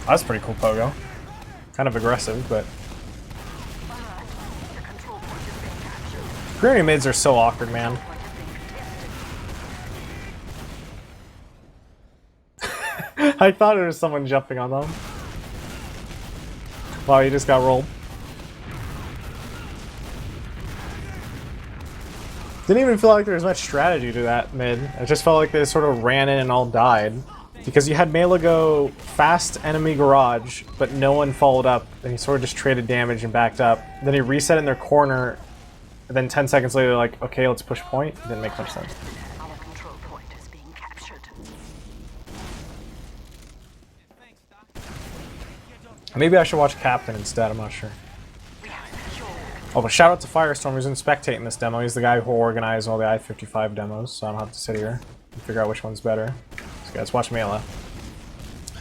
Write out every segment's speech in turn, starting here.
That's pretty cool, Pogo. Kind of aggressive, but... Granary mids are so awkward, man. I thought it was someone jumping on them. Wow, you just got rolled. Didn't even feel like there was much strategy to that mid. It just felt like they sort of ran in and all died. Because you had ma3laa go fast enemy garage, but no one followed up, and he sort of just traded damage and backed up. Then he reset in their corner, and then 10 seconds later, like, okay, let's push point. It didn't make much sense. Our control point is being captured. Maybe I should watch Captain instead, I'm not sure. Oh, but shout out to Firestorm, who's in spectating this demo. He's the guy who organized all the I-55 demos, so I don't have to sit here and figure out which one's better. So let's watch ma3laa.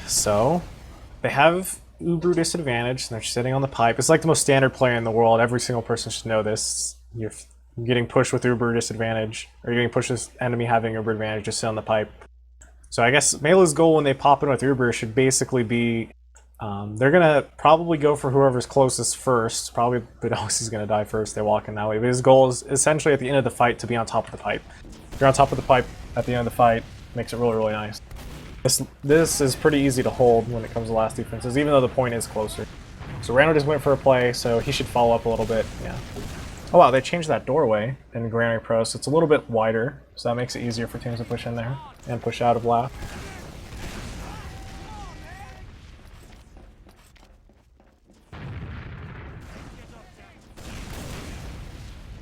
So, they have Uber disadvantage, and they're sitting on the pipe. It's like the most standard play in the world. Every single person should know this. You're getting pushed with Uber disadvantage, or you're getting pushed with enemy having Uber advantage, just sit on the pipe. So I guess ma3laa's goal when they pop in with Uber should basically be they're gonna probably go for whoever's closest first. Probably Bedoxy's gonna die first. They walk in that way. But his goal is essentially at the end of the fight to be on top of the pipe. If you're on top of the pipe at the end of the fight, makes it really, really nice. This is pretty easy to hold when it comes to last defenses, even though the point is closer. So Rando just went for a play, so he should follow up a little bit. Yeah. Oh wow, they changed that doorway in Granary Pro, so it's a little bit wider, so that makes it easier for teams to push in there and push out of last.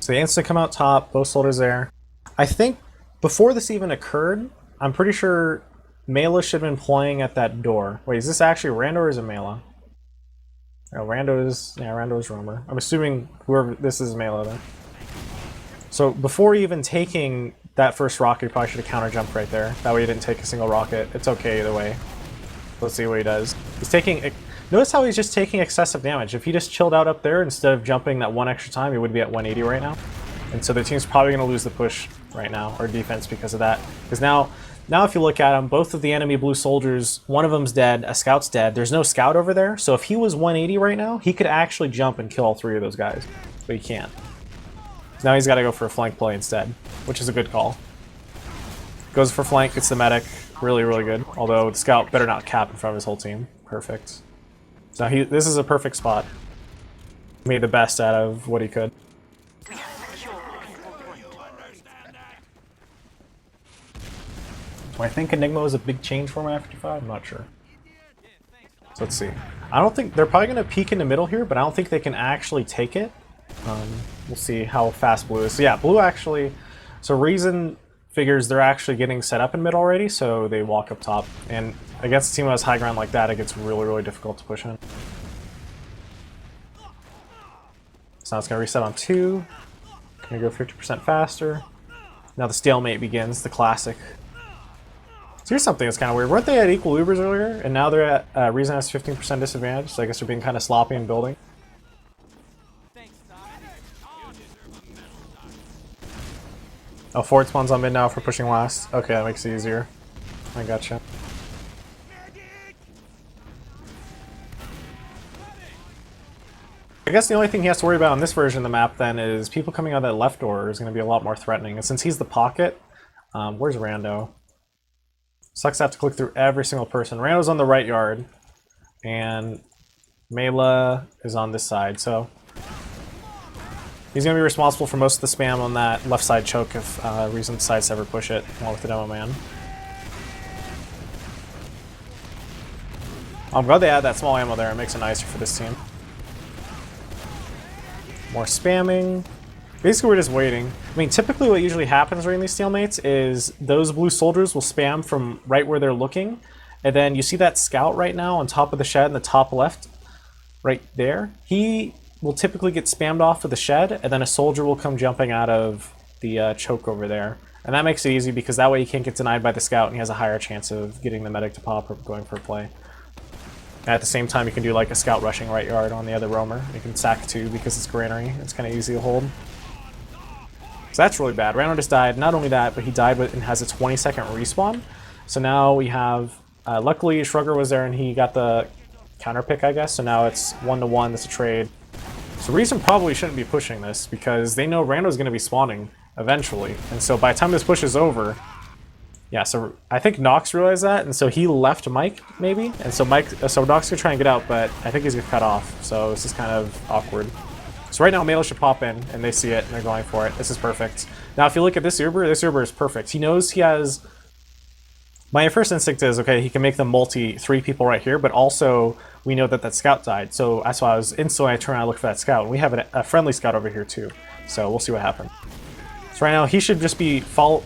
So they instantly come out top, both soldiers there. I think before this even occurred, I'm pretty sure ma3laa should have been playing at that door. Wait, is this actually Rando or is it ma3laa? Oh, Rando is roamer. I'm assuming whoever this is ma3laa then. So before even taking that first rocket, he probably should have counter jumped right there. That way he didn't take a single rocket. It's okay either way. Let's see what he does. He's taking... Notice how he's just taking excessive damage. If he just chilled out up there instead of jumping that one extra time, he would be at 180 right now. And so the team's probably going to lose the push right now, or defense, because of that. Because now if you look at them, both of the enemy blue soldiers, one of them's dead, a scout's dead. There's no scout over there, so if he was 180 right now, he could actually jump and kill all three of those guys. But he can't. So now he's got to go for a flank play instead, which is a good call. Goes for flank, gets the medic. Really, really good. Although the scout better not cap in front of his whole team. Perfect. So this is a perfect spot. Made the best out of what he could. Do I think Enigma was a big change for my I-55? I'm not sure. So let's see. I don't think they're probably going to peek in the middle here, but I don't think they can actually take it. We'll see how fast blue is. So yeah, blue actually. So Reason figures they're actually getting set up in mid already, so they walk up top. And against a team that has high ground like that, it gets really, really difficult to push in. So now it's going to reset on 2. Going to go 50% faster. Now the stalemate begins, the classic. So here's something that's kind of weird. Weren't they at equal Ubers earlier? And now they're at Reason has 15% disadvantage, so I guess they're being kind of sloppy in building. Oh, forward spawns on mid now for pushing last. Okay, that makes it easier. I gotcha. I guess the only thing he has to worry about on this version of the map then is people coming out of that left door is going to be a lot more threatening. And since he's the pocket, where's Rando? Sucks to have to click through every single person. Rando's on the right yard, and ma3laa is on this side, so he's going to be responsible for most of the spam on that left side choke if Reason decides to ever push it, along with the demo man. I'm glad they added that small ammo there. It makes it nicer for this team. More spamming. Basically, we're just waiting. I mean, typically what usually happens during these stalemates is those blue soldiers will spam from right where they're looking, and then you see that scout right now on top of the shed in the top left, right there. He will typically get spammed off of the shed, and then a soldier will come jumping out of the choke over there. And that makes it easy because that way he can't get denied by the scout, and he has a higher chance of getting the medic to pop or going for a play. And at the same time, you can do like a scout rushing right yard on the other roamer. You can sack 2 because it's granary. It's kind of easy to hold. So that's really bad. Rando just died. Not only that, but he died and has a 20-second respawn. So now we have... luckily, Shrugger was there and he got the counter pick, I guess. So now it's 1-to-1. That's a trade. So Reason probably shouldn't be pushing this because they know Rando's going to be spawning eventually. And so by the time this push is over, yeah, so I think Nox realized that, and so he left Mike, maybe? And so Nox can try and get out, but I think he's going to cut off. So this is kind of awkward. So right now ma3laa should pop in, and they see it, and they're going for it. This is perfect. Now if you look at this Uber is perfect. He knows he has... My first instinct is, okay, he can make them multi 3 people right here, but also we know that that scout died. So that's why I was instantly I turn around and look for that scout. And we have a friendly scout over here too. So we'll see what happens. So right now he should just be follow...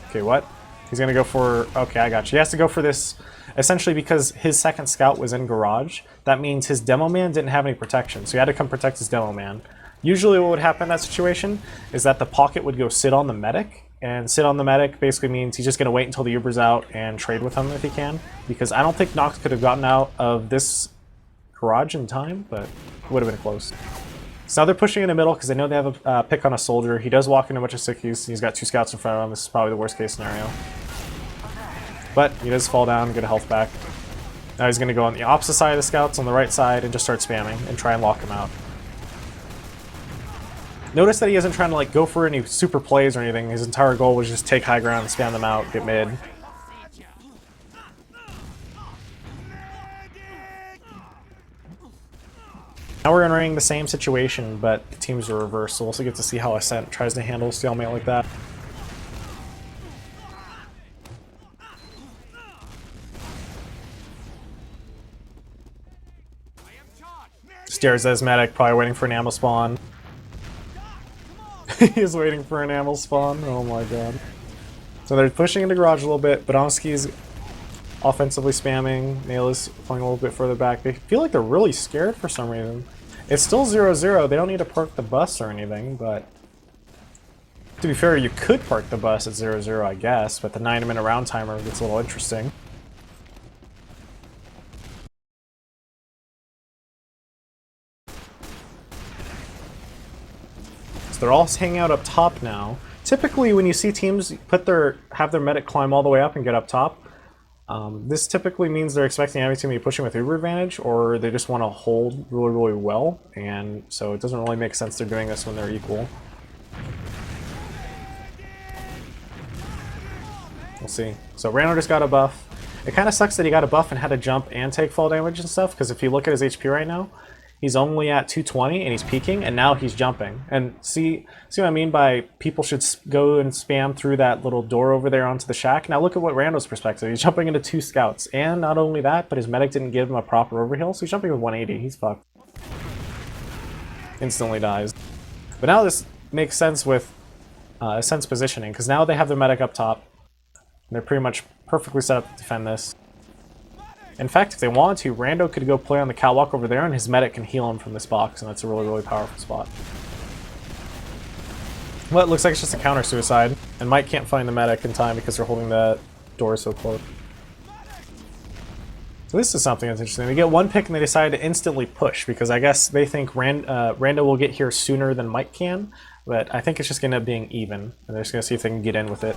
Okay, what? He's gonna go for... Okay, I got you. He has to go for this essentially because his second scout was in garage. That means his demo man didn't have any protection. So he had to come protect his demo man. Usually what would happen in that situation is that the pocket would go sit on the medic. And sit on the medic basically means he's just going to wait until the Uber's out and trade with him if he can. Because I don't think Nox could have gotten out of this garage in time, but it would have been close. So now they're pushing in the middle because they know they have a pick on a soldier. He does walk into a bunch of sickies. He's got 2 scouts in front of him. This is probably the worst case scenario. But he does fall down and get a health back. Now he's going to go on the opposite side of the scouts on the right side and just start spamming and try and lock him out. Notice that he isn't trying to like go for any super plays or anything. His entire goal was just take high ground, spam them out, get mid. Now we're entering the same situation, but the teams are reversed, so we'll also get to see how Ascent tries to handle Stalemate like that. Stares at his medic, probably waiting for an ammo spawn. He is waiting for an ammo spawn. Oh my god. So they're pushing into garage a little bit. Bodomski's offensively spamming. ma3laa's playing a little bit further back. They feel like they're really scared for some reason. It's still 0-0. They don't need to park the bus or anything, but... To be fair, you could park the bus at 0-0, I guess, but the 9-minute round timer gets a little interesting. They're all hanging out up top now. Typically, when you see teams have their medic climb all the way up and get up top, this typically means they're expecting every team to be pushing with Uber advantage, or they just want to hold really, really well, and so it doesn't really make sense they're doing this when they're equal. We'll see. So Rano just got a buff. It kind of sucks that he got a buff and had to jump and take fall damage and stuff, because if you look at his HP right now, he's only at 220 and he's peaking, and now he's jumping. And see what I mean by people should go and spam through that little door over there onto the shack? Now look at what Rando's perspective. He's jumping into 2 scouts, and not only that, but his medic didn't give him a proper overheal, so he's jumping with 180. He's fucked. Instantly dies. But now this makes sense with Ascent's positioning, because now they have their medic up top. They're pretty much perfectly set up to defend this. In fact, if they wanted to, Rando could go play on the catwalk over there and his medic can heal him from this box, and that's a really, really powerful spot. Well, it looks like it's just a counter-suicide, and Mike can't find the medic in time because they're holding the door so close. So this is something that's interesting. They get 1 pick and they decide to instantly push, because I guess they think Rando will get here sooner than Mike can, but I think it's just going to end up being even, and they're just going to see if they can get in with it.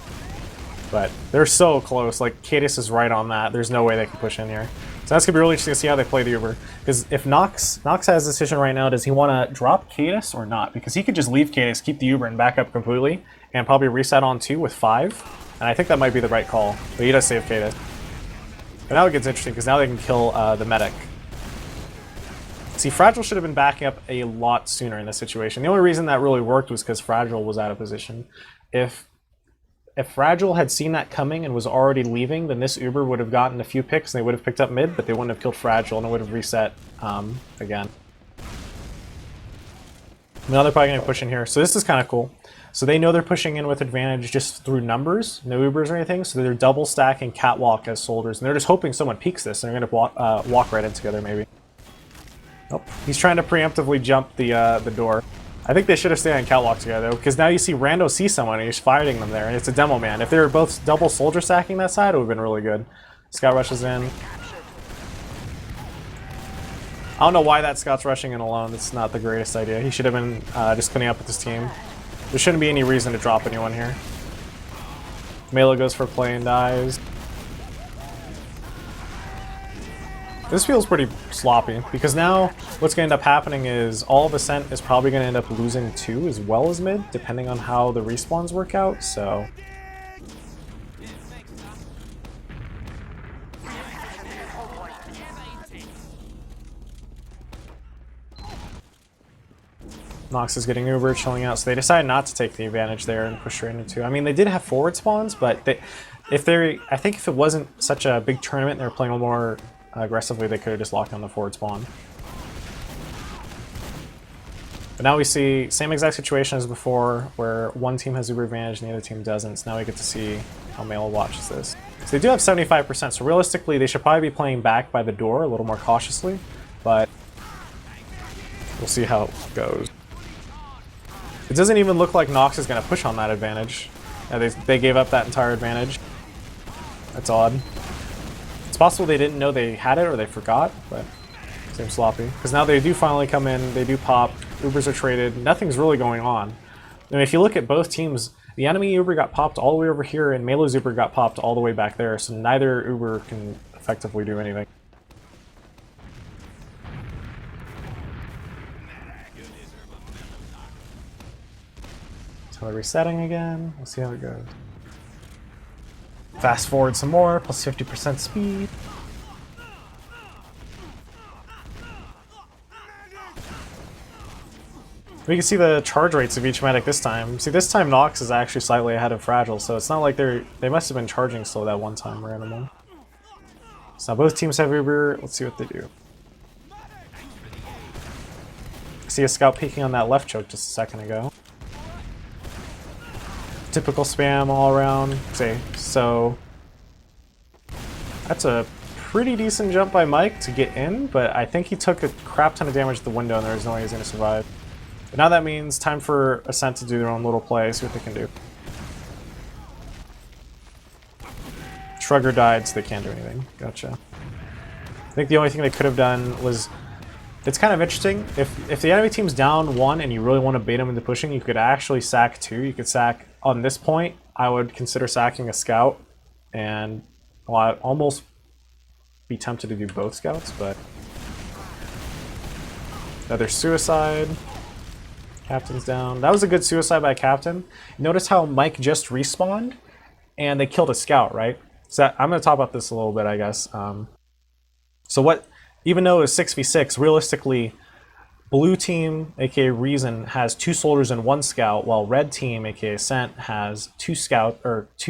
But they're so close. Like, Cadis is right on that. There's no way they can push in here. So that's going to be really interesting to see how they play the Uber. Because if Nox has a decision right now, does he want to drop Cadis or not? Because he could just leave Cadis, keep the Uber, and back up completely, and probably reset on 2 with 5. And I think that might be the right call. But he does save Cadis. But now it gets interesting, because now they can kill the medic. See, Fragile should have been backing up a lot sooner in this situation. The only reason that really worked was because Fragile was out of position. If Fragile had seen that coming and was already leaving, then this Uber would have gotten a few picks and they would have picked up mid, but they wouldn't have killed Fragile and it would have reset again. Now they're probably going to push in here. So this is kind of cool. So they know they're pushing in with advantage just through numbers, no Ubers or anything. So they're double stacking catwalk as soldiers. And they're just hoping someone peeks this and they're going to walk right in together maybe. Nope. He's trying to preemptively jump the door. I think they should have stayed on catwalk together, because now you see Rando see someone and he's fighting them there, and it's a demo man. If they were both double soldier stacking that side, it would have been really good. Scout rushes in. I don't know why that Scout's rushing in alone. That's not the greatest idea. He should have been just cleaning up with his team. There shouldn't be any reason to drop anyone here. ma3laa goes for a play and dies. This feels pretty sloppy, because now what's going to end up happening is all of Ascent is probably going to end up losing 2 as well as mid, depending on how the respawns work out, so... Nox is getting Uber, chilling out, so they decided not to take the advantage there and push straight into 2. I mean, they did have forward spawns, but I think if it wasn't such a big tournament and they were playing a little more aggressively, they could have just locked down the forward spawn. But now we see same exact situation as before, where one team has Uber advantage and the other team doesn't, so now we get to see how ma3laa watches this. So they do have 75%, so realistically they should probably be playing back by the door a little more cautiously, but we'll see how it goes. It doesn't even look like Nox is going to push on that advantage. Yeah, they gave up that entire advantage. That's odd. It's possible they didn't know they had it or they forgot, but seems sloppy. Because now they do finally come in, they do pop, Ubers are traded, nothing's really going on. I mean, if you look at both teams, the enemy Uber got popped all the way over here and ma3laa's Uber got popped all the way back there, so neither Uber can effectively do anything. So we're resetting again, we'll see how it goes. Fast forward some more, plus 50% speed. We can see the charge rates of each medic this time. See, this time Nox is actually slightly ahead of Fragile, so it's not like they must have been charging slow that one time randomly. So now both teams have Uber, let's see what they do. See a scout peeking on that left choke just a second ago. Typical spam all around. So that's a pretty decent jump by Mike to get in, but I think he took a crap ton of damage to the window and there's no way he's going to survive. But now that means time for Ascent to do their own little play, see what they can do. Shrugger died, so they can't do anything. Gotcha. I think the only thing they could have done was... It's kind of interesting. If the enemy team's down 1 and you really want to bait them into pushing, you could actually sack 2. You could sack... On this point, I would consider sacking a scout, and well, I'd almost be tempted to do both scouts, but... Another suicide. Captain's down. That was a good suicide by Captain. Notice how Mike just respawned, and they killed a scout, right? So I'm going to talk about this a little bit, I guess. So what... Even though it was 6v6, realistically, blue team, aka Reason, has 2 soldiers and 1 scout, while red team, aka Ascent, has 2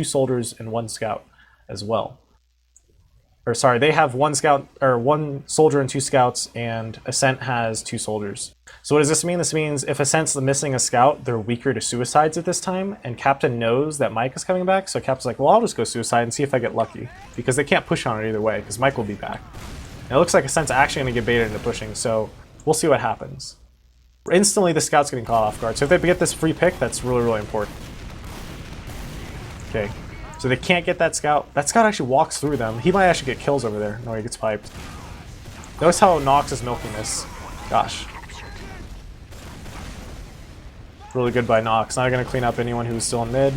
soldiers and 1 scout as well. Or sorry, they have 1 soldier and 2 scouts, and Ascent has 2 soldiers. So what does this mean? This means if Ascent's missing a scout, they're weaker to suicides at this time, and Captain knows that Mike is coming back, so Captain's like, well, I'll just go suicide and see if I get lucky. Because they can't push on it either way, because Mike will be back. And it looks like Ascent's actually going to get baited into pushing, so we'll see what happens. Instantly, the scout's getting caught off guard, so if they get this free pick, that's really, really important. Okay, so they can't get that scout. That scout actually walks through them. He might actually get kills over there. No, he gets piped. Notice how Nox is milking this. Gosh. Really good by Nox. Not going to clean up anyone who's still in mid.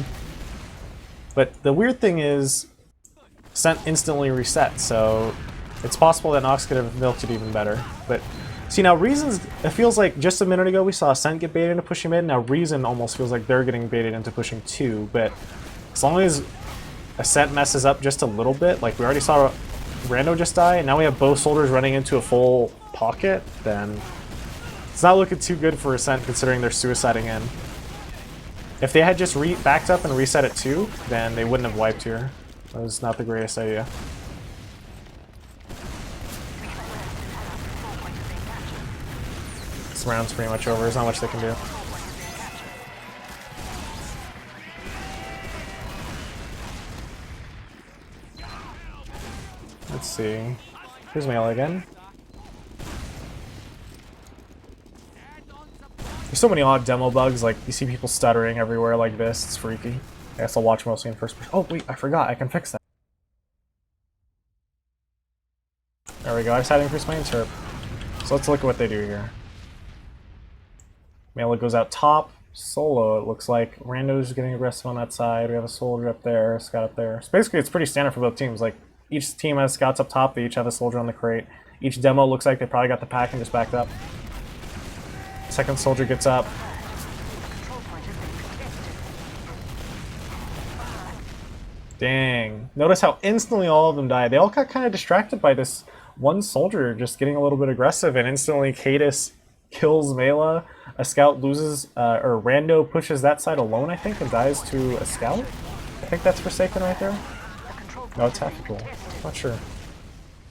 But the weird thing is, Ascent instantly reset, so it's possible that Nox could have milked it even better. But see, now Reason's, it feels like just a minute ago we saw Ascent get baited into pushing mid. Now Reason almost feels like they're getting baited into pushing too. But as long as Ascent messes up just a little bit, like we already saw Rando just die, and now we have both soldiers running into a full pocket, then it's not looking too good for Ascent considering they're suiciding in. If they had just backed up and reset it too, then they wouldn't have wiped here. That was not the greatest idea. This round's pretty much over. There's not much they can do. Let's see. Here's ma3laa again. There's so many odd demo bugs, like you see people stuttering everywhere like this. It's freaky. I guess I'll watch mostly in first person. Oh wait, I forgot. I can fix that. There we go. I just had increased my interp. So let's look at what they do here. ma3laa goes out top, solo it looks like. Rando's getting aggressive on that side. We have a soldier up there, a scout up there. So basically it's pretty standard for both teams. Like each team has scouts up top, they each have a soldier on the crate. Each demo looks like they probably got the pack and just backed up. Second soldier gets up. Control point has been contested. Dang. Notice how instantly all of them died. They all got kind of distracted by this one soldier just getting a little bit aggressive, and instantly Cadis kills ma3laa. A scout loses, or Rando pushes that side alone, I think, and dies to a scout. I think that's Forsaken right there. No, it's tactical. Not sure.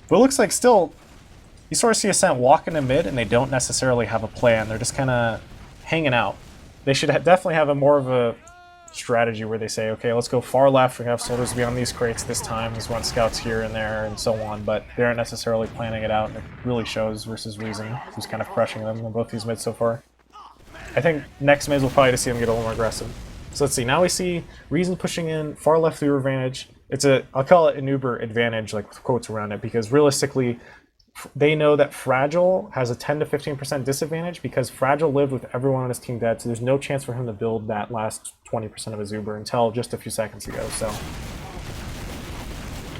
But it looks like still, you sort of see Ascent walk into mid, and they don't necessarily have a plan. They're just kind of hanging out. They should definitely have a more of a strategy where they say, okay, let's go far left, we have soldiers beyond these crates this time, there's one scouts here and there, and so on, but they aren't necessarily planning it out, and it really shows versus Reason, who's kind of crushing them in both these mids so far. I think next mids we'll probably just see them get a little more aggressive. So let's see, now we see Reason pushing in, far left Uber advantage. It's a, I'll call it an Uber advantage, like with quotes around it, because realistically, they know that Fragile has a 10 to 15% disadvantage because Fragile lived with everyone on his team dead, so there's no chance for him to build that last 20% of his Uber until just a few seconds ago. So,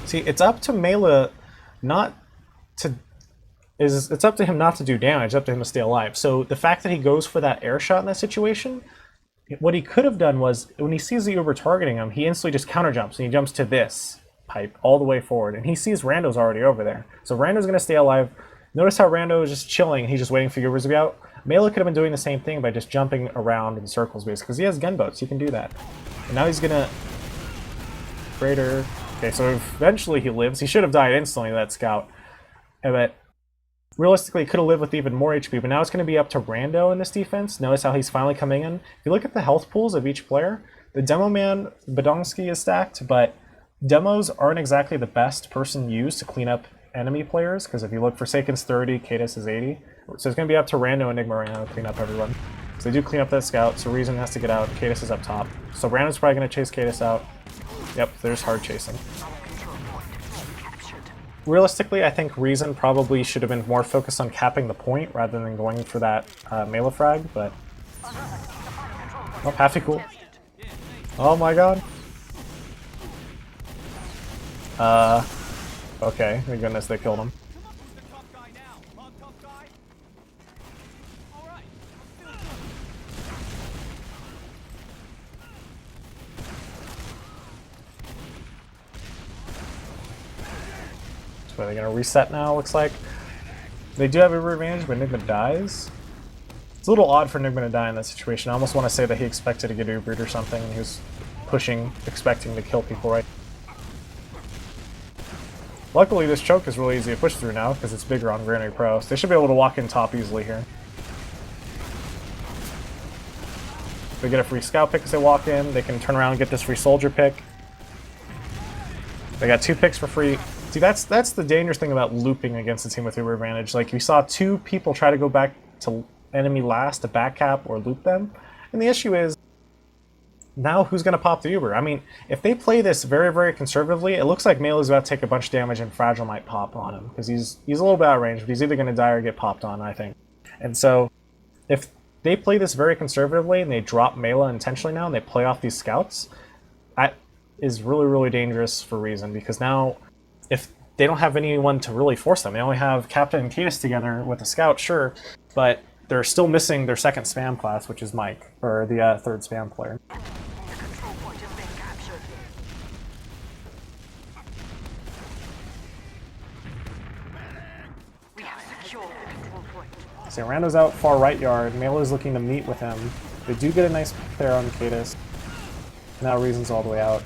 see, it's up to ma3laa not to it's up to him not to do damage. It's up to him to stay alive. So the fact that he goes for that air shot in that situation, what he could have done was when he sees the Uber targeting him, he instantly just counter jumps and he jumps to this pipe all the way forward, and he sees Rando's already over there. So Rando's going to stay alive. Notice how Rando is just chilling, he's just waiting for Ubers to be out. ma3laa could have been doing the same thing by just jumping around in circles, basically, because he has gunboats, he can do that. And now he's going to... Crater. Okay, so eventually he lives. He should have died instantly, that scout. But realistically, he could have lived with even more HP, but now it's going to be up to Rando in this defense. Notice how he's finally coming in. If you look at the health pools of each player, the Demo Man, Badonsky is stacked, but demos aren't exactly the best person used to clean up enemy players, because if you look, Forsaken's 30, Cadis is 80. So it's going to be up to Rando and Enigma right now to clean up everyone. So they do clean up that scout, so Reason has to get out, Cadis is up top. So Rando's probably going to chase Cadis out. Yep, there's hard chasing. Realistically, I think Reason probably should have been more focused on capping the point rather than going for that ma3laa frag, but... Oh, halfy cool. Oh my god. Okay, thank goodness they killed him. So they're gonna reset now, looks like. They do have Uber advantage, but Enigma dies. It's a little odd for Enigma to die in that situation. I almost want to say that he expected to get Ubered or something, and he was pushing, expecting to kill people, right? Luckily, this choke is really easy to push through now, because it's bigger on Granary Pro, so they should be able to walk in top easily here. They get a free scout pick as they walk in, they can turn around and get this free soldier pick. They got 2 picks for free. See, that's the dangerous thing about looping against a team with Uber advantage. Like, we saw 2 people try to go back to enemy last to back cap or loop them, and the issue is, now who's going to pop the Uber? I mean, if they play this very, very conservatively, it looks like ma3laa's about to take a bunch of damage and Fragile might pop on him, because he's a little bit out of range, but he's either going to die or get popped on, I think. And so, if they play this very conservatively and they drop ma3laa intentionally now and they play off these scouts, that is really, really dangerous for Reason, because now, if they don't have anyone to really force them, they only have Captain and Cadis together with a scout, sure, but they're still missing their second spam class, which is Mike, or the third spam player. So Rando's out far right yard, ma3laa's looking to meet with him. They do get a nice pick there on Cadis. Now Reason's all the way out.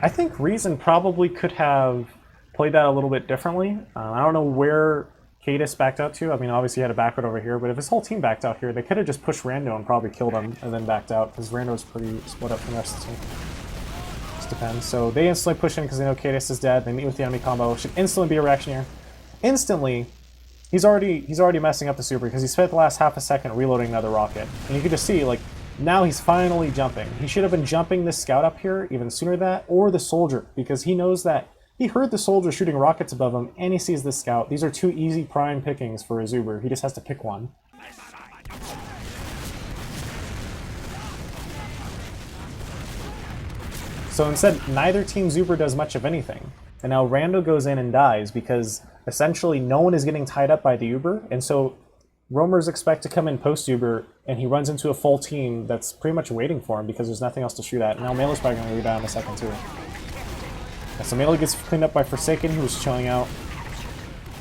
I think Reason probably could have played that a little bit differently. I don't know where Cadis backed out to. I mean, obviously he had a backward over here, but if his whole team backed out here, they could have just pushed Rando and probably killed him and then backed out, because Rando's pretty split up from the rest of the team. Just depends. So they instantly push in because they know Cadis is dead. They meet with the enemy combo. Should instantly be a reaction here. Instantly, he's already messing up the super because he spent the last half a second reloading another rocket. And you can just see, like, now he's finally jumping. He should have been jumping this scout up here even sooner than that, or the soldier, because he knows that he heard the soldier shooting rockets above him, and he sees the scout. These are 2 easy prime pickings for his Uber. He just has to pick one. So instead, neither team's Uber does much of anything. And now Rando goes in and dies because essentially no one is getting tied up by the Uber, and so roamers expect to come in post Uber, and he runs into a full team that's pretty much waiting for him because there's nothing else to shoot at. Now ma3laa's probably going to rebound in a second too. Yeah, so ma3laa gets cleaned up by Forsaken, who was chilling out.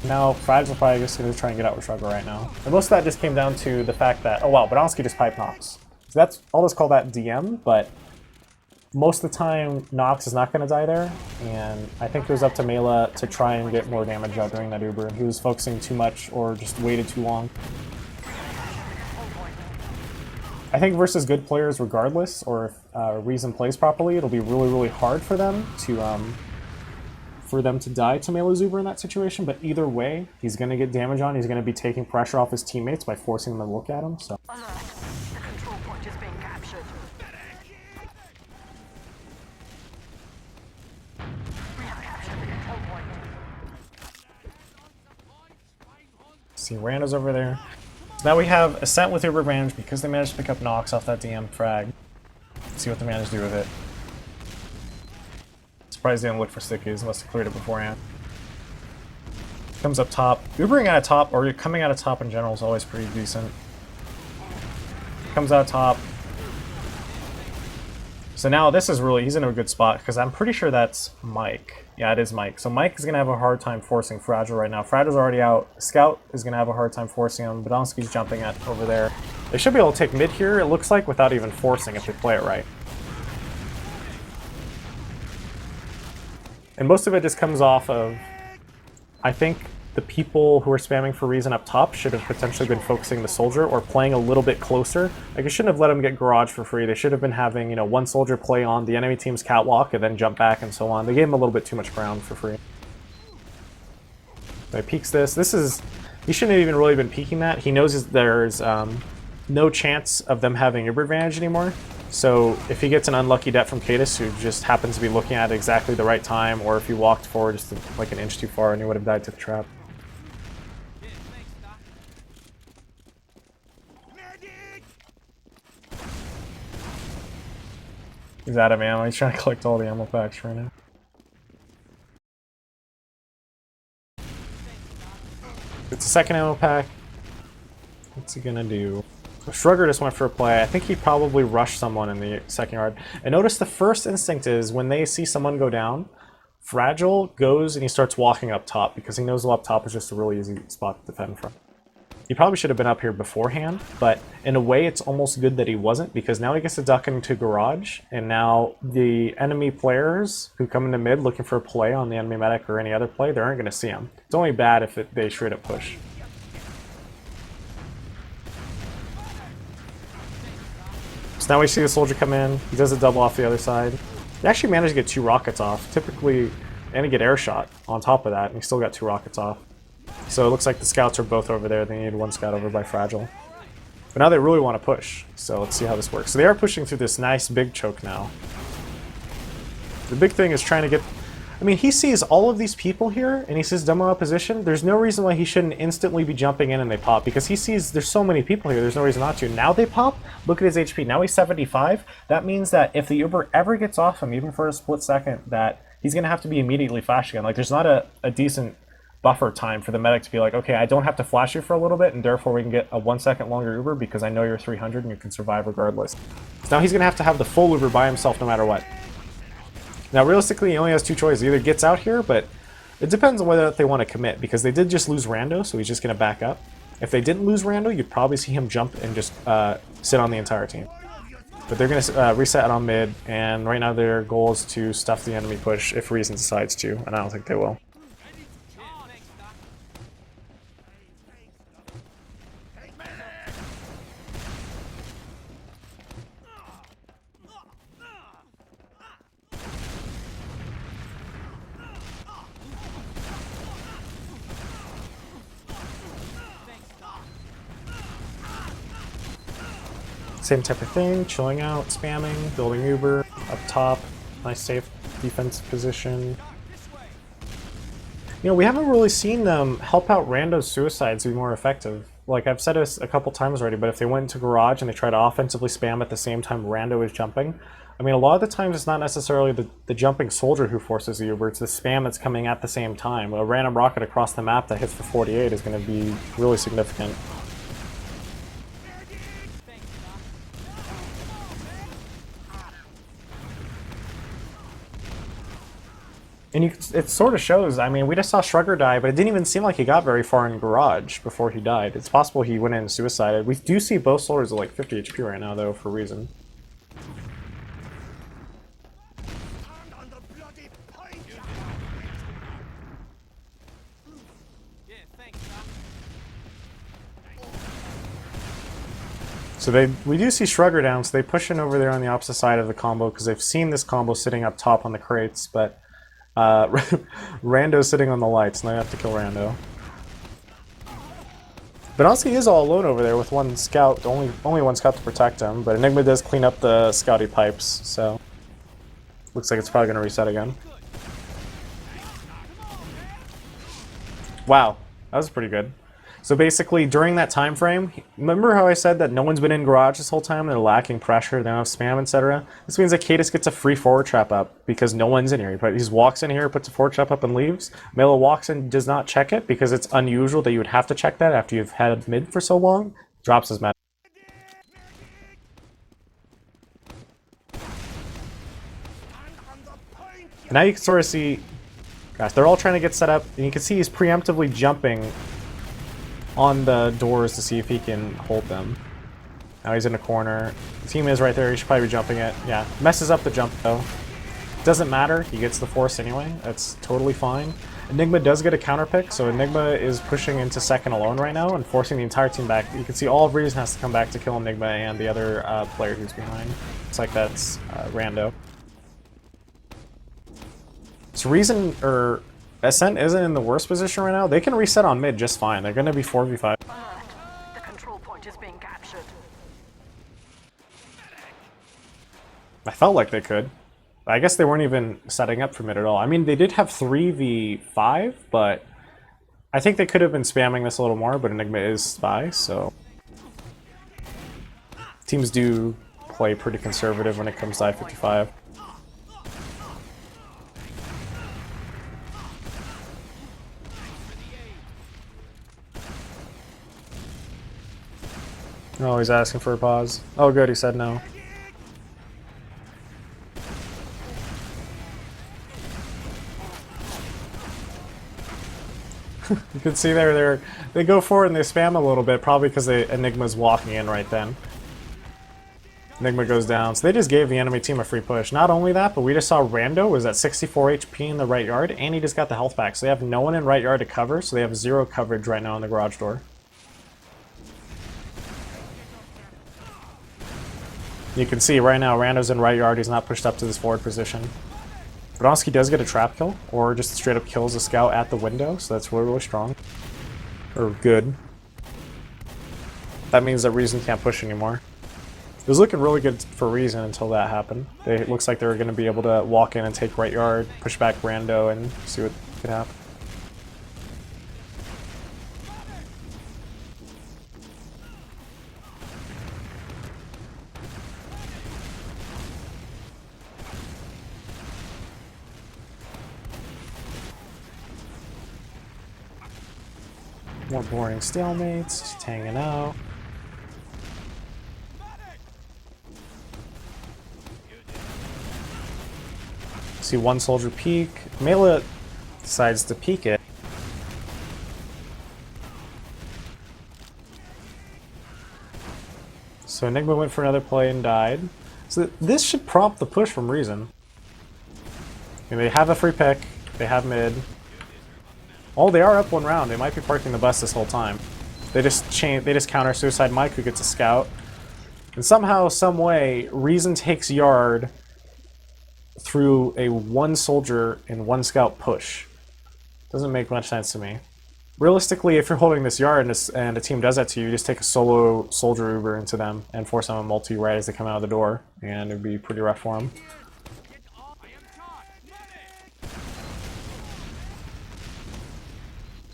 Now Fragile's probably just going to try and get out with Shrugger right now. And most of that just came down to the fact that, oh wow, Badonsky just pipe Nox. So that's, I'll just call that DM, but most of the time Nox is not going to die there, and I think it was up to ma3laa to try and get more damage out during that Uber. He was focusing too much or just waited too long. I think versus good players regardless, or if Reason plays properly, it'll be really, really hard for them to die to ma3laa's Uber in that situation, but either way, he's going to get damage on, he's going to be taking pressure off his teammates by forcing them to look at him, so. Alert! The control point is being captured. We have captured the control point. See, Rando's over there. So now we have Ascent with Uber advantage because they managed to pick up Nox off that DM frag. Let's see what they managed to do with it. Surprised they didn't look for stickies, must have cleared it beforehand. Comes up top. Ubering out of top, or coming out of top in general, is always pretty decent. Comes out top. So now this is really, he's in a good spot because I'm pretty sure that's Mike. Yeah, it is Mike. So Mike is going to have a hard time forcing Fragile right now. Fragile's already out. Scout is going to have a hard time forcing him. Badonsky's jumping at over there. They should be able to take mid here, it looks like, without even forcing if they play it right. And most of it just comes off of, I think the people who are spamming for Reason up top should have potentially been focusing the soldier or playing a little bit closer. Like, you shouldn't have let them get garage for free. They should have been having, you know, one soldier play on the enemy team's catwalk and then jump back and so on. They gave him a little bit too much ground for free. So he peeks this. This is, he shouldn't have even really been peeking that. He knows there's no chance of them having Uber advantage anymore. So if he gets an unlucky death from Cadis, who just happens to be looking at it exactly the right time, or if he walked forward just like an inch too far and he would have died to the trap. He's out of ammo. He's trying to collect all the ammo packs right now. It's a second ammo pack. What's he gonna do? So Shrugger just went for a play. I think he probably rushed someone in the second yard. And notice the first instinct is when they see someone go down, Fragile goes and he starts walking up top because he knows up top is just a really easy spot to defend from. He probably should have been up here beforehand, but in a way it's almost good that he wasn't because now he gets to duck into garage, and now the enemy players who come into mid looking for a play on the enemy medic or any other play, they aren't going to see him. It's only bad if they straight up push. So now we see the soldier come in, he does a double off the other side. He actually managed to get 2 rockets off, typically, and to get air shot on top of that, and he still got 2 rockets off. So it looks like the scouts are both over there. They need 1 scout over by Fragile. But now they really want to push. So let's see how this works. So they are pushing through this nice big choke now. The big thing is trying to get... I mean, he sees all of these people here, and he sees Dumber opposition. There's no reason why he shouldn't instantly be jumping in and they pop, because he sees there's so many people here, there's no reason not to. Now they pop. Look at his HP. Now he's 75. That means that if the Uber ever gets off him, even for a split second, that he's going to have to be immediately flashing again. Like, there's not a decent buffer time for the medic to be like, okay, I don't have to flash you for a little bit, and therefore we can get a 1 second longer Uber because I know you're 300 and you can survive regardless. So now he's going to have the full Uber by himself no matter what. Now realistically he only has 2 choices. He either gets out here, but it depends on whether they want to commit, because they did just lose Rando, so he's just going to back up. If they didn't lose Rando, you'd probably see him jump and just sit on the entire team. But they're going to reset on mid, and right now their goal is to stuff the enemy push if Reason decides to, and I don't think they will. Same type of thing, chilling out, spamming, building Uber, up top, nice safe defensive position. You know, we haven't really seen them help out Rando's suicides be more effective. like I've said this a couple times already, but if they went into garage and they try to offensively spam at the same time Rando is jumping, I mean, a lot of the times it's not necessarily the jumping soldier who forces the Uber, it's the spam that's coming at the same time. A random rocket across the map that hits for 48 is going to be really significant. And it sort of shows, I mean, we just saw Shrugger die, but it didn't even seem like he got very far in Garage before he died. It's possible he went in and suicided. We do see both soldiers at like 50 HP right now, though, for a reason. So we do see Shrugger down, so they push in over there on the opposite side of the combo, because they've seen this combo sitting up top on the crates, but Rando's sitting on the lights, and they have to kill Rando. But honestly, he is all alone over there with one scout, only one scout to protect him, but Enigma does clean up the scouty pipes, so looks like it's probably going to reset again. Wow, that was pretty good. So basically, during that time frame, remember how I said that no one's been in garage this whole time? They're lacking pressure, they don't have spam, etc. This means that Cadis gets a free forward trap up because no one's in here. He just walks in here, puts a forward trap up, and leaves. ma3laa walks in, does not check it because it's unusual that you would have to check that after you've had mid for so long. Drops his med. And now you can sort of see, gosh, they're all trying to get set up, and you can see he's preemptively jumping on the doors to see if he can hold them. Now he's in a corner. The team is right there. He should probably be jumping it. Yeah, messes up the jump though. Doesn't matter. He gets the force anyway. That's totally fine. Enigma does get a counter pick, so Enigma is pushing into second alone right now and forcing the entire team back. You can see all of Reason has to come back to kill Enigma and the other player who's behind. Looks like that's Rando. So Reason, or Ascent isn't in the worst position right now. They can reset on mid just fine. They're going to be 4v5. Alert. The control point is being captured. I felt like they could. I guess they weren't even setting up for mid at all. I mean, they did have 3v5, but I think they could have been spamming this a little more, but Enigma is spy, so teams do play pretty conservative when it comes to I-55. Oh, he's asking for a pause. Oh, good, he said no. You can see there, they go forward and they spam a little bit, probably because Enigma's walking in right then. Enigma goes down, so they just gave the enemy team a free push. Not only that, but we just saw Rando was at 64 HP in the right yard, and he just got the health back. So they have no one in right yard to cover, so they have 0 coverage right now on the garage door. You can see right now Rando's in right yard, he's not pushed up to this forward position. Bronski does get a trap kill, or just straight up kills a scout at the window, so that's really, really strong. Or good. That means that Reason can't push anymore. It was looking really good for Reason until that happened. It looks like they were going to be able to walk in and take right yard, push back Rando, and see what could happen. More boring stalemates, just hanging out. See one soldier peek. ma3laa decides to peek it. So Enigma went for another play and died. So this should prompt the push from Reason. And they have a free pick. They have mid. Oh, they are up one round. They might be parking the bus this whole time. They just counter suicide Mike, who gets a scout. And somehow, some way, Reason takes yard through a one soldier and one scout push. Doesn't make much sense to me. Realistically, if you're holding this yard and a team does that to you, you just take a solo soldier Uber into them and force them a multi right as they come out of the door, and it'd be pretty rough for them.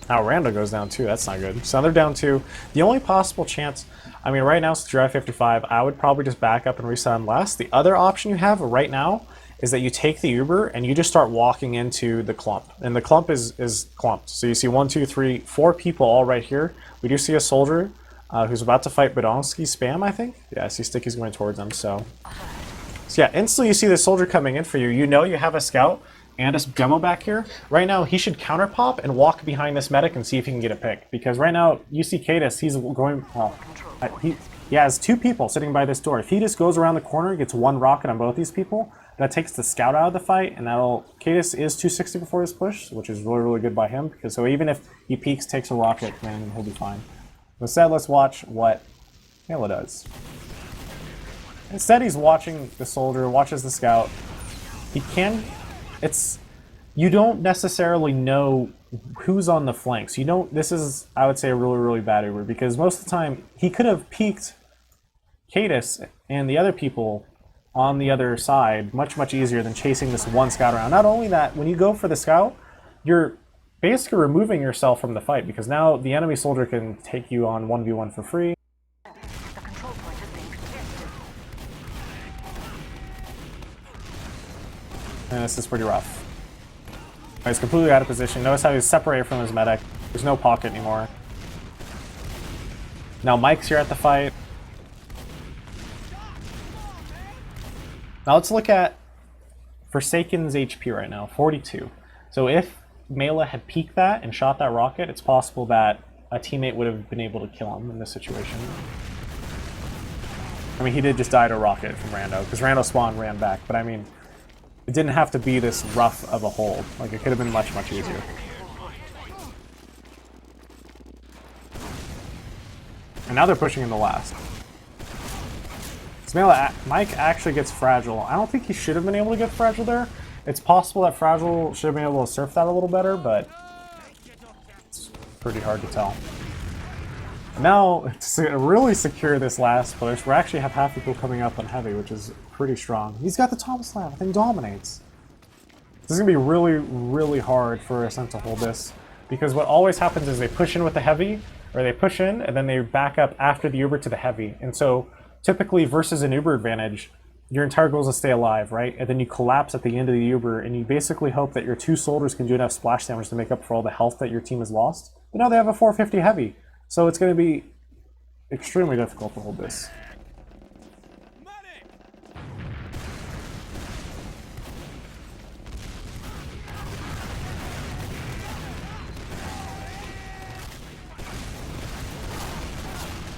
Now Rando goes down too. That's not good. So they're down two. The only possible chance, I mean, right now since you're at 55, I would probably just back up and reset on last. The other option you have right now is that you take the Uber and you just start walking into the clump. And the clump is clumped. So you see 1, 2, 3, 4 people all right here. We do see a soldier who's about to fight Badonsky Spam, I think. Yeah, I see Sticky's going towards him. So yeah, instantly you see the soldier coming in for you. You know you have a scout and a demo back here. Right now, he should counter pop and walk behind this medic and see if he can get a pick. Because right now, you see Cadis, he's going, well, he has 2 people sitting by this door. If he just goes around the corner, gets 1 rocket on both these people, that takes the scout out of the fight, and Cadis is 260 before this push, which is really, really good by him. Because so even if he peeks, takes a rocket, then he'll be fine. Instead, let's watch what ma3laa does. Instead, he's watching the soldier, watches the scout. He can... You don't necessarily know who's on the flanks. You don't... This is, I would say, a really, really bad Uber, because most of the time, he could have peeked Cadis and the other people on the other side much, much easier than chasing this one scout around. Not only that, when you go for the scout, you're basically removing yourself from the fight, because now the enemy soldier can take you on 1v1 for free. The control point is being contested. And this is pretty rough. He's completely out of position. Notice how he's separated from his medic. There's no pocket anymore. Now Mike's here at the fight. Now let's look at Forsaken's HP right now, 42. So if ma3laa had peeked that and shot that rocket, it's possible that a teammate would have been able to kill him in this situation. I mean, he did just die to a rocket from Rando, because Rando spawned and ran back, but I mean, it didn't have to be this rough of a hold. Like, it could have been much, much easier. And now they're pushing in the last. Mike actually gets fragile. I don't think he should have been able to get fragile there. It's possible that fragile should have been able to surf that a little better, but it's pretty hard to tell. Now, to really secure this last push, we actually have half people coming up on heavy, which is pretty strong. He's got the top slam. I think dominates. This is going to be really, really hard for Ascent to hold this, because what always happens is they push in with the heavy, or they push in, and then they back up after the Uber to the heavy. And so, typically, versus an Uber advantage, your entire goal is to stay alive, right? And then you collapse at the end of the Uber, and you basically hope that your 2 soldiers can do enough splash damage to make up for all the health that your team has lost. But now they have a 450 heavy, so it's going to be extremely difficult to hold this.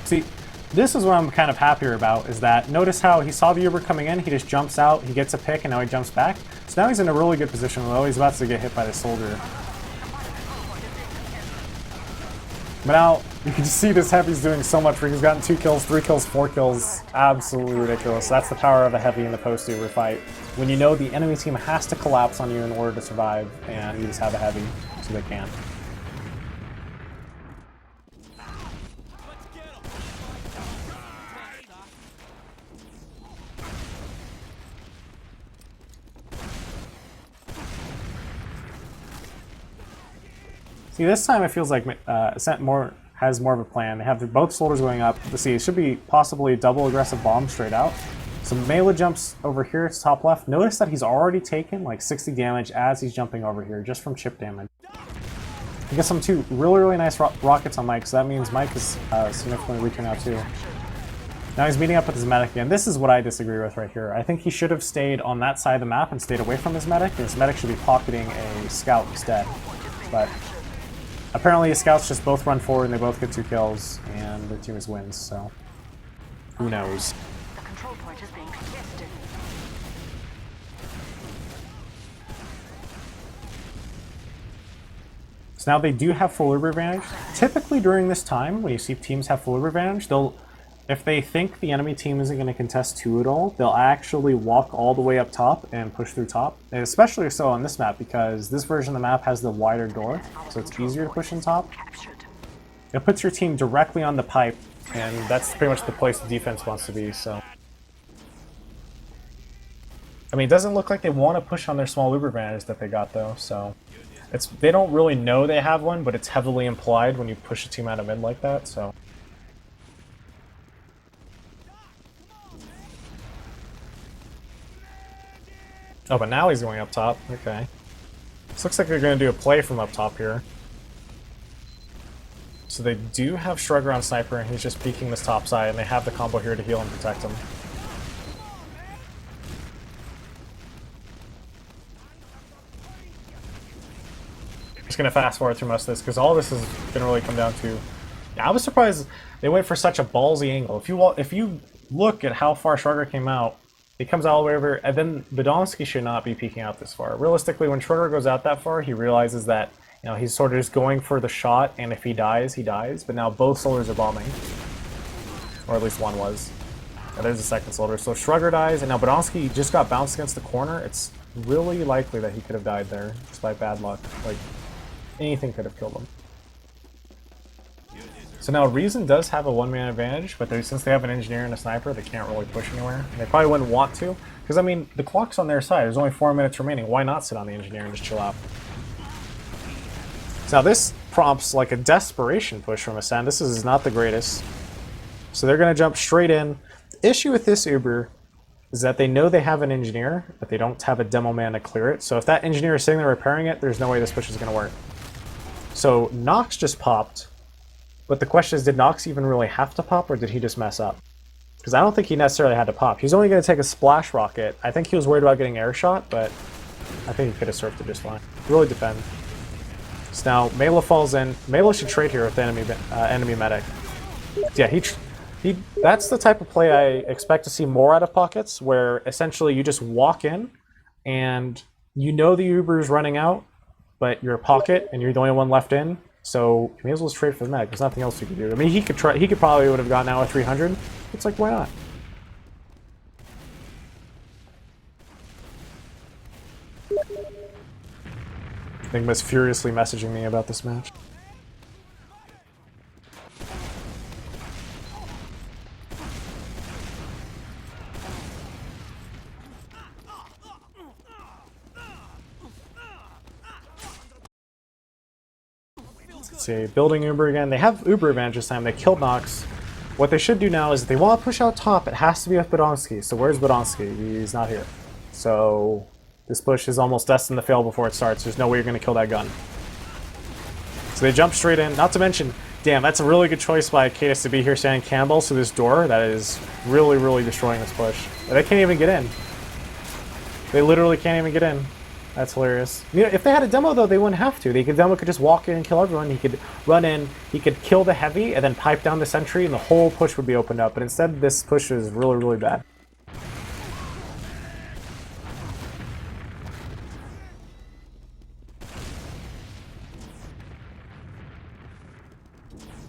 See, this is what I'm kind of happier about, is that notice how he saw the Uber coming in, he just jumps out, he gets a pick, and now he jumps back. So now he's in a really good position, although he's about to get hit by the soldier. But now, you can just see this heavy's doing so much. He's gotten 2 kills, 3 kills, 4 kills. Absolutely ridiculous. That's the power of a heavy in the post-Uber fight. When you know the enemy team has to collapse on you in order to survive, and you just have a heavy, so they can. See, this time it feels like Ascent has more of a plan. They have both soldiers going up. Let's see, it should be possibly double aggressive bomb straight out. So ma3laa jumps over here to top left. Notice that he's already taken like 60 damage as he's jumping over here, just from chip damage. He gets some 2 really, really nice rockets on Mike, so that means Mike is significantly weaker now too. Now he's meeting up with his medic again. This is what I disagree with right here. I think he should have stayed on that side of the map and stayed away from his medic, and his medic should be pocketing a scout instead. But apparently, the scouts just both run forward and they both get 2 kills, and their team is wins, so who knows. The control point is being contested. So now they do have full Uber advantage. Typically during this time, when you see teams have full Uber advantage, if they think the enemy team isn't going to contest 2 at all, they'll actually walk all the way up top and push through top. And especially so on this map, because this version of the map has the wider door, so it's easier to push in top. It puts your team directly on the pipe, and that's pretty much the place the defense wants to be, so. I mean, it doesn't look like they want to push on their small Uber advantage that they got, though, so. They don't really know they have one, but it's heavily implied when you push a team out of mid like that, so. Oh, but now he's going up top. Okay. This looks like they're going to do a play from up top here. So they do have Shrugger on Sniper, and he's just peeking this top side, and they have the combo here to heal and protect him. Just going to fast forward through most of this, because all this is going to really come down to... Yeah, I was surprised they went for such a ballsy angle. If you look at how far Shrugger came out, he comes all the way over, and then Bedomski should not be peeking out this far. Realistically, when Shrugger goes out that far, he realizes that he's sort of just going for the shot, and if he dies, he dies. But now both soldiers are bombing. Or at least one was. Yeah, there's a second soldier. So Shrugger dies, and now Bedomski just got bounced against the corner. It's really likely that he could have died there, just by bad luck. Like, anything could have killed him. So now Reason does have a one-man advantage, but since they have an engineer and a sniper, they can't really push anywhere. And they probably wouldn't want to, because I mean, the clock's on their side. There's only 4 minutes remaining. Why not sit on the engineer and just chill out? So now this prompts like a desperation push from Ascent. This is not the greatest. So they're going to jump straight in. The issue with this Uber is that they know they have an engineer, but they don't have a demo man to clear it. So if that engineer is sitting there repairing it, there's no way this push is going to work. So Nox just popped. But the question is, did Nox even really have to pop, or did he just mess up? Because I don't think he necessarily had to pop. He's only going to take a splash rocket. I think he was worried about getting air shot, but I think he could have surfed it just fine. Really depend. So now ma3laa falls in. ma3laa should trade here with the enemy medic. Yeah, that's the type of play I expect to see more out of pockets, where essentially you just walk in, and you know the Uber is running out, but you're a pocket, and you're the only one left in. So you may as well just trade for the medic. There's nothing else you can do. I mean, he could probably would have gotten out with 300. It's like, why not? Enigma's furiously messaging me about this match. Let's see, building Uber again. They have Uber advantage this time. They killed Nox. What they should do now is if they want to push out top, it has to be with Bedomski. So where's Bedomski? He's not here. So this push is almost destined to fail before it starts. There's no way you're going to kill that gun. So they jump straight in. Not to mention, damn, that's a really good choice by Cadis to be here standing cannonballs to this door. That is really, really destroying this push. They can't even get in. They literally can't even get in. That's hilarious. You know, if they had a demo, though, they wouldn't have to. The demo could just walk in and kill everyone. He could run in, he could kill the heavy, and then pipe down the sentry, and the whole push would be opened up. But instead, this push is really, really bad.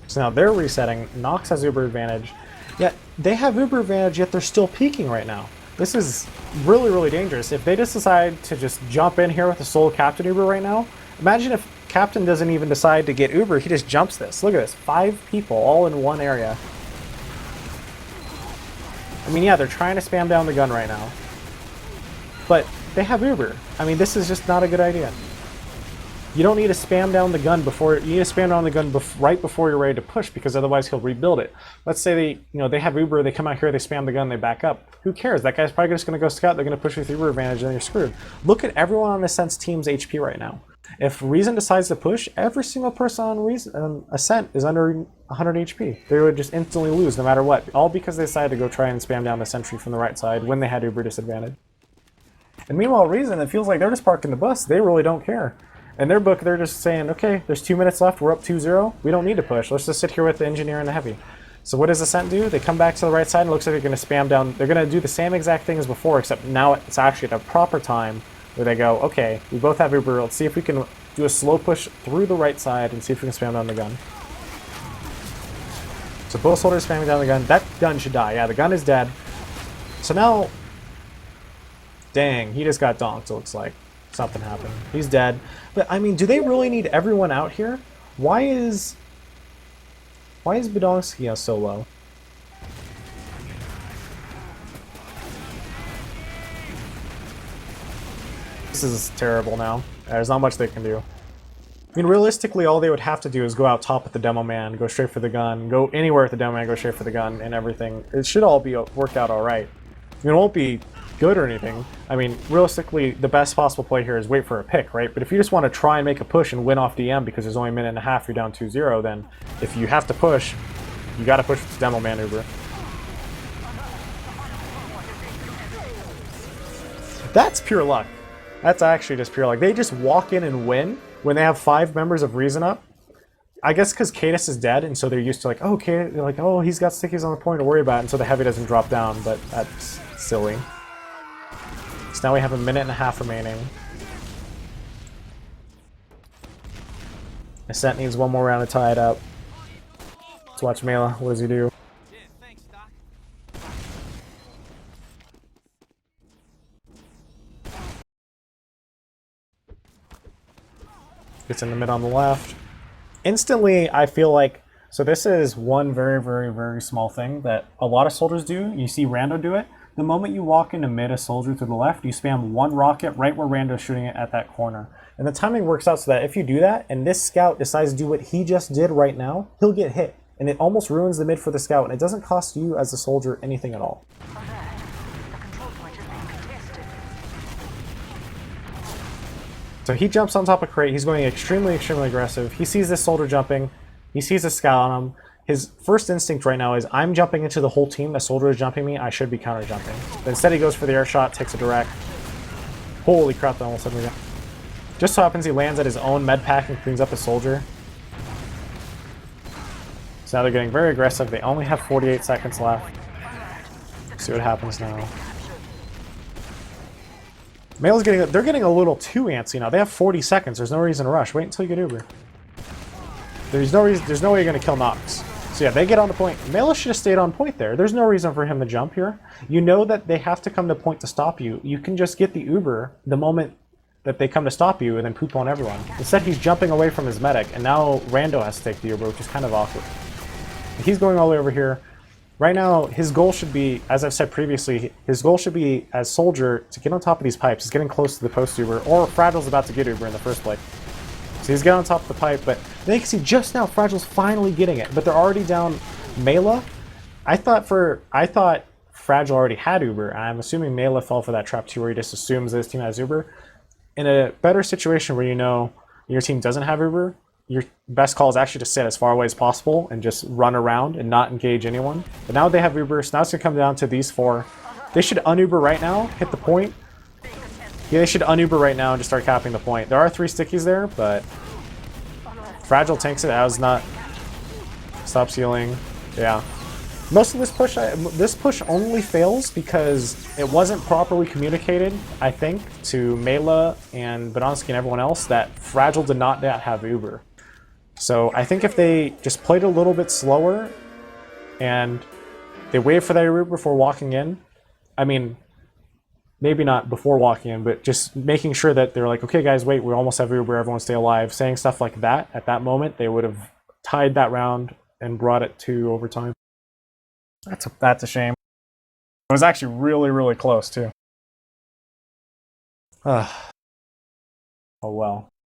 So now they're resetting. Nox has Uber advantage. Yet they have Uber advantage, yet they're still peaking right now. This is really, really dangerous. If they just decide to just jump in here with a solo Captain Uber right now, imagine if Captain doesn't even decide to get Uber, he just jumps this. Look at this, 5 people all in one area. I mean, yeah, they're trying to spam down the gun right now. But they have Uber. I mean, this is just not a good idea. You don't need to spam down the gun before, you need to spam down the gun right before you're ready to push, because otherwise he'll rebuild it. Let's say they have Uber, they come out here, they spam the gun, they back up. Who cares? That guy's probably just going to go scout, they're going to push with Uber advantage, and then you're screwed. Look at everyone on Ascent's team's HP right now. If Reason decides to push, every single person on Ascent is under 100 HP. They would just instantly lose no matter what, all because they decided to go try and spam down the sentry from the right side when they had Uber disadvantage. And meanwhile, Reason, it feels like they're just parking the bus. They really don't care. In their book, they're just saying, okay, there's 2 minutes left, we're up 2-0, we don't need to push, let's just sit here with the engineer and the heavy. So what does Ascent do? They come back to the right side and it looks like they're going to spam down, they're going to do the same exact thing as before, except now it's actually at a proper time where they go, okay, we both have Uber, let's see if we can do a slow push through the right side and see if we can spam down the gun. So both soldiers spamming down the gun, that gun should die, yeah, the gun is dead. So now, dang, he just got donked, it looks like. Something happened. He's dead. But I mean, do they really need everyone out here? Why is Bedomski so low? This is terrible now. There's not much they can do. I mean, realistically, all they would have to do is go out top with the demo man, go straight for the gun, go anywhere with the demo man, go straight for the gun, and everything. It should all be worked out all right. I mean, it won't be good or anything. I mean, realistically, the best possible play here is wait for a pick, right? But if you just want to try and make a push and win off DM because there's only a minute and a half, you're down 2-0, then if you have to push, you got to push with the demo man Uber. That's pure luck. That's actually just pure luck. They just walk in and win when they have 5 members of Reason up. I guess because Cadus is dead, and so they're used to like, oh, okay, they're like, oh, he's got stickies on the point to worry about, and so the heavy doesn't drop down, but that's silly. So now we have a minute and a half remaining. Ascent needs one more round to tie it up. Let's watch ma3laa. What does he do? Gets in the mid on the left. Instantly, I feel like, so this is one very, very, very small thing that a lot of soldiers do. You see Rando do it. The moment you walk into mid a soldier to the left, you spam one rocket right where Rando's shooting it at that corner. And the timing works out so that if you do that, and this scout decides to do what he just did right now, he'll get hit. And it almost ruins the mid for the scout, and it doesn't cost you as a soldier anything at all. So he jumps on top of crate. He's going extremely, extremely aggressive. He sees this soldier jumping. He sees a scout on him. His first instinct right now is, I'm jumping into the whole team. A soldier is jumping me. I should be counter jumping. But instead he goes for the air shot, takes a direct. Holy crap, that almost hit me. Just so happens he lands at his own med pack and cleans up a soldier. So now they're getting very aggressive. They only have 48 seconds left. See what happens now. ma3laa's they're getting a little too antsy now. They have 40 seconds. There's no reason to rush. Wait until you get Uber. There's no way you're going to kill Nox. So yeah, they get on the point. ma3laa should have stayed on point there. There's no reason for him to jump here. You know that they have to come to point to stop you. You can just get the Uber the moment that they come to stop you and then poop on everyone. Instead, he's jumping away from his medic, and now Rando has to take the Uber, which is kind of awkward. He's going all the way over here. Right now, his goal should be, as I've said previously, his goal should be, as soldier, to get on top of these pipes. He's getting close to the post Uber, or Fragile's about to get Uber in the first place. So he's getting on top of the pipe, but then you can see just now Fragile's finally getting it, but they're already down ma3laa. I thought Fragile already had Uber. I'm assuming ma3laa fell for that trap too, where he just assumes that his team has Uber. In a better situation where you know your team doesn't have Uber, your best call is actually to sit as far away as possible and just run around and not engage anyone. But now they have Uber, so now it's going to come down to these 4. They should un-Uber right now, hit the point. Yeah, they should un-Uber right now and just start capping the point. There are 3 stickies there, but Fragile tanks it. That was not... Stop healing. Yeah. Most of this push only fails because it wasn't properly communicated, I think, to ma3laa and Badonsky and everyone else that Fragile did not yet have Uber. So I think if they just played a little bit slower and they waited for that Uber before walking in, I mean, maybe not before walking in, but just making sure that they're like, okay guys, wait, we almost have Uber, everyone stay alive, saying stuff like that at that moment, they would have tied that round and brought it to overtime. That's a shame. It was actually really, really close too. Oh well.